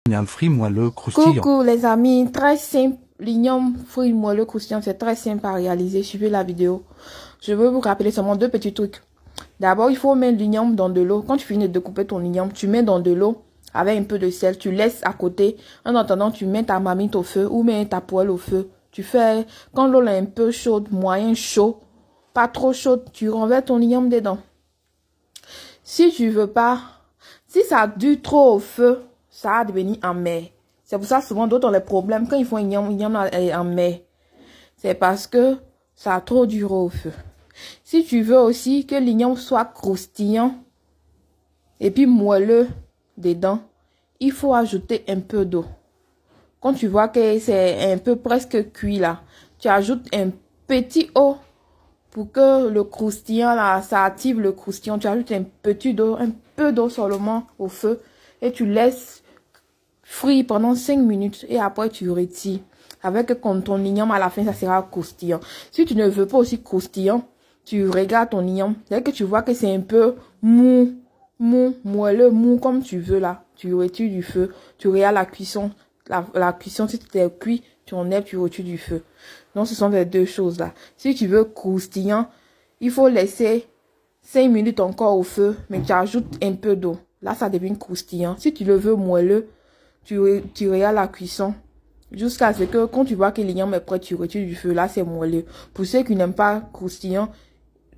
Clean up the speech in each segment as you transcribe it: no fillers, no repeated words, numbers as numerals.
l'igname frit moelleux croustillant. Coucou les amis, très simple, l'igname frit moelleux croustillant, c'est très simple à réaliser, suivez la vidéo. Je veux vous rappeler seulement deux petits trucs. D'abord, il faut mettre l'igname dans de l'eau. Quand tu finis de découper ton igname, tu mets dans de l'eau avec un peu de sel, tu laisses à côté. En attendant, tu mets ta marmite au feu ou mets ta poêle au feu. Tu fais, quand l'eau est un peu chaude, moyen chaud, pas trop chaude, tu renverses ton igname dedans. Si tu veux pas, si ça dure trop au feu, ça va devenir amer. C'est pour ça souvent d'autres ont les problèmes quand ils font igname est amer. C'est parce que ça a trop duré au feu. Si tu veux aussi que l'igname soit croustillant et puis moelleux dedans, il faut ajouter un peu d'eau. Quand tu vois que c'est un peu presque cuit là, tu ajoutes un petit eau pour que le croustillant là, ça active le croustillant. Tu ajoutes un peu d'eau seulement au feu et tu laisses frire pendant 5 minutes et après tu retires. Avec ton igname à la fin, ça sera croustillant. Si tu ne veux pas aussi croustillant, tu regardes ton igname. Dès que tu vois que c'est un peu moelleux, mou comme tu veux là, tu retires du feu. Tu regardes la cuisson. La cuisson, si tu es cuit, tu enlèves, tu retires du feu. Donc, ce sont les deux choses là. Si tu veux croustillant, il faut laisser 5 minutes encore au feu, mais tu ajoutes un peu d'eau. Là, ça devient croustillant. Si tu le veux moelleux, tu regardes la cuisson. Jusqu'à ce que, quand tu vois que l'igname est prêt, tu retires du feu. Là, c'est moelleux. Pour ceux qui n'aiment pas croustillant,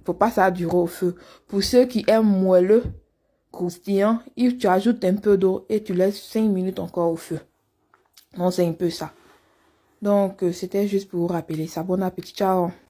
faut pas ça durer au feu. Pour ceux qui aiment moelleux, croustillant, tu ajoutes un peu d'eau et tu laisses 5 minutes encore au feu. Donc, c'est un peu ça. Donc, c'était juste pour vous rappeler ça. Bon appétit, ciao.